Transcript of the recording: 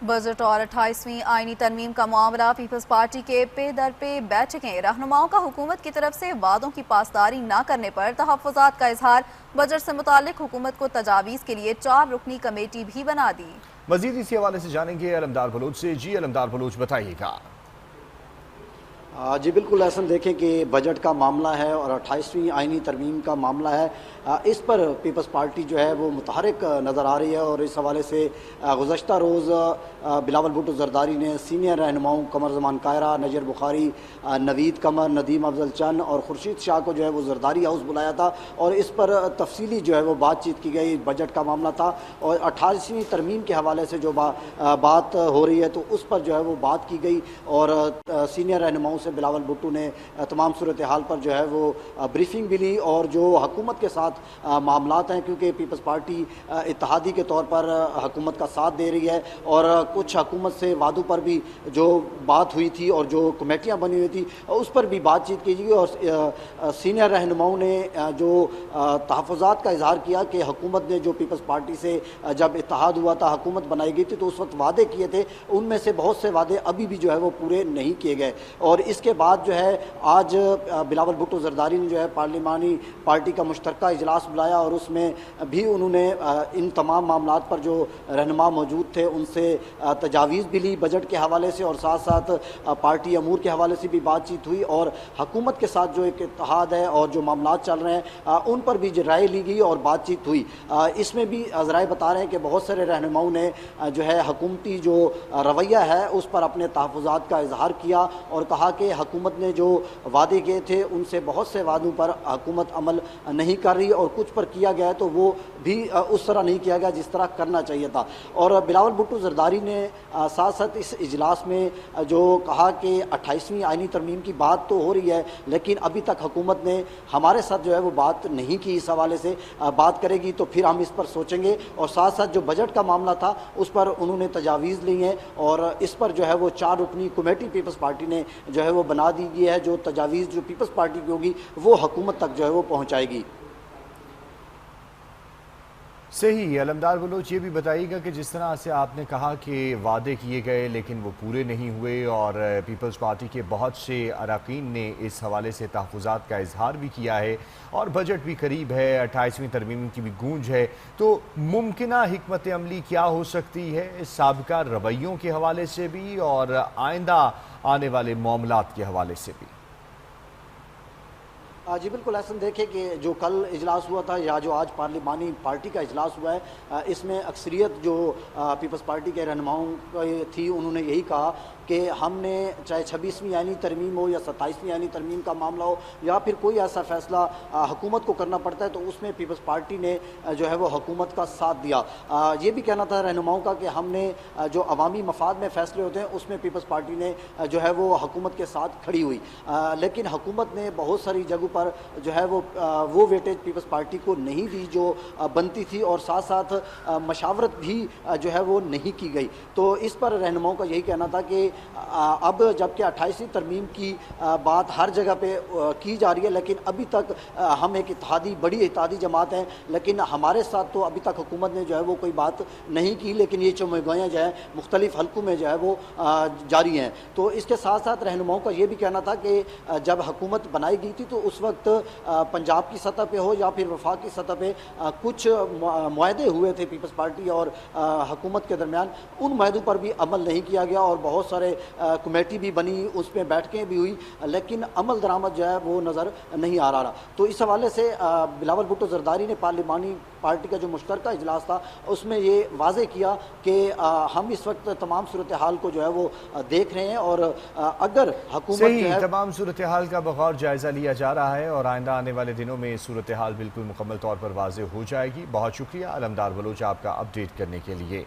Budget और 28वीं आईनी तरमीम का मामला पीपल्स पार्टी के पे दर पे बैठकें। रहनुमाओं का हुकूमत की तरफ से वादों की पासदारी न करने पर तहफ़्फ़ुज़ात का इजहार। बजट से मुताल्लिक हुकूमत को तजावीज़ के लिए 4 रुकनी कमेटी भी बना दी। मजीद इसी हवाले से जानेंगे अलमदार बलोच से। जी अलमदार बलोच, बताइएगा। जी बिल्कुल ऐसा देखें कि बजट का मामला है और 28वीं आईनी तरमीम का मामला है। इस पर पीपल्स पार्टी जो है वो मुतहरिक नज़र आ रही है और इस हवाले से गुज़श्ता रोज़ बिलावल भुट्टो ज़रदारी ने सीनियर रहनुमाओं कमर ज़मान कायरा, नज़र बुखारी, नवीद कमर, नदीम अफजल चंद और खुर्शीद शाह को जो है वो ज़रदारी हाउस बुलाया था और इस पर तफसीली जो है वो बातचीत की गई। बजट का मामला था और 28वीं तरमीम के हवाले से जो बात हो रही है तो उस पर जो है वो बात की गई और सीनियर रहनुमाओं से बिलावल भुट्टो ने तमाम सूरत हाल पर जो है वो ब्रीफिंग भी ली और जो हुकूमत के साथ मामलात हैं, क्योंकि पीपल्स पार्टी इत्तेहादी के तौर पर हुकूमत का साथ दे रही है और कुछ हुकूमत से वादों पर भी जो बात हुई थी और जो कमेटियाँ बनी हुई थी उस पर भी बातचीत की गई और सीनियर रहनुमाओं ने जो तहफ़्फ़ुज़ात का इजहार किया कि हुकूमत ने जो पीपल्स पार्टी से जब इत्तेहाद हुआ था, हुकूमत बनाई गई थी तो उस वक्त वादे किए थे, उनमें से बहुत से वादे अभी भी जो है वो पूरे नहीं किए गए। और इसके बाद जो है आज बिलावल भुट्टो ज़रदारी ने जो है पार्लिमानी पार्टी का मुश्तरका इजलास बुलाया और उसमें भी उन्होंने इन तमाम मामलात पर जो रहनुमा मौजूद थे उनसे तजावीज़ भी ली बजट के हवाले से और साथ साथ पार्टी अमूर के हवाले से भी बातचीत हुई और हुकूमत के साथ जो एक इत्तेहाद है और जो मामलात चल रहे हैं उन पर भी राय ली गई और बातचीत हुई। इसमें भी ज़राए बता रहे हैं कि बहुत सारे रहनुमाओं ने जो है हुकूमती जो रवैया है उस पर अपने तहफ़्फ़ुज़ात का इजहार किया और कहा कि हुकूमत ने जो वादे किए थे उनसे बहुत से वादों पर हुकूमत अमल नहीं कर रही और कुछ पर किया गया है तो वो भी उस तरह नहीं किया गया जिस तरह करना चाहिए था। और बिलावल भुट्टो ज़रदारी ने साथ साथ इस इजलास में जो कहा कि 28वीं आईनी तरमीम की बात तो हो रही है लेकिन अभी तक हुकूमत ने हमारे साथ जो है वो बात नहीं की, इस हवाले से बात करेगी तो फिर हम इस पर सोचेंगे। और साथ साथ जो बजट का मामला था उस पर उन्होंने तजावीज़ ली हैं और इस पर जो है वो 4 रुकनी कमेटी पीपल्स पार्टी ने जो है वो बना दी गई है। जो तजावीज़ जो पीपल्स पार्टी की होगी वो हुकूमत तक जो है वो पहुँचाएगी। सही। अलमदार बलोच, ये भी बताइएगा कि जिस तरह से आपने कहा कि वादे किए गए लेकिन वो पूरे नहीं हुए और पीपल्स पार्टी के बहुत से अरकान ने इस हवाले से तहफ़्फ़ुज़ात का इजहार भी किया है और बजट भी करीब है, 28वीं तरमीम की भी गूंज है, तो मुमकिना हिकमत अमली क्या हो सकती है साबिक़ा रवैयों के हवाले से भी और आइंदा आने वाले मामलात के हवाले से भी? जी बिल्कुल ऐसा देखें कि जो कल इजलास हुआ था या जो आज पार्लिमानी पार्टी का इजलास हुआ है इसमें अक्सरियत जो पीपल्स पार्टी के रहनुमाओं थी उन्होंने यही कहा कि हमने चाहे 26वीं आईनी तरमीम हो या 27वीं आईनी तरमीम का मामला हो या फिर कोई ऐसा फैसला हुकूमत को करना पड़ता है तो उसमें पीपल्स पार्टी ने जो है वो हुकूमत का साथ दिया। ये भी कहना था रहनुमाओं का कि हमने जो अवामी मफाद में फ़ैसले होते हैं उसमें पीपल्स पार्टी ने जो है वो हुकूमत के साथ खड़ी हुई, लेकिन हुकूमत ने बहुत सारी जगहों पर जो है वो वेटेज पीपल्स पार्टी को नहीं दी जो बनती थी और साथ साथ मशावरत भी जो है वो नहीं की गई। तो इस पर रहनुमाओं का यही कहना था कि अब जबकि 28वीं तरमीम की बात हर जगह पे की जा रही है लेकिन अभी तक हम एक बड़ी इत्तेहादी जमात हैं लेकिन हमारे साथ तो अभी तक हुकूमत ने जो है वो कोई बात नहीं की, लेकिन ये चौमगोयाँ जो है मुख्तलिफ हल्कों में जो है वो जारी हैं। तो इसके साथ साथ रहनुमाओं का ये भी कहना था कि जब हुकूमत बनाई गई थी तो उस वक्त पंजाब की सतह पे हो या फिर वफाक की सतह पे कुछ मुआहदे हुए थे पीपल्स पार्टी और हुकूमत के दरमियान, उन मुआहदों पर भी अमल नहीं किया गया और बहुत सारे कमेटी भी बनी, उसमें बैठकें भी हुई लेकिन अमल दरामद जो है वो नज़र नहीं आ रहा। तो इस हवाले से बिलावल भुट्टो ज़रदारी ने पार्लिमानी पार्टी का जो मुश्तरका इजलास था उसमें ये वाज़े किया कि हम इस वक्त तमाम सूरत हाल को जो है वो देख रहे हैं और अगर हुकूमत जो है तमाम सूरत हाल का बगौर जायज़ा लिया जा रहा है और आइंदा आने वाले दिनों में सूरत हाल बिल्कुल मुकम्मल तौर पर वाज़ेह हो जाएगी। बहुत शुक्रिया अलमदार बलोच आपका अपडेट करने के लिए।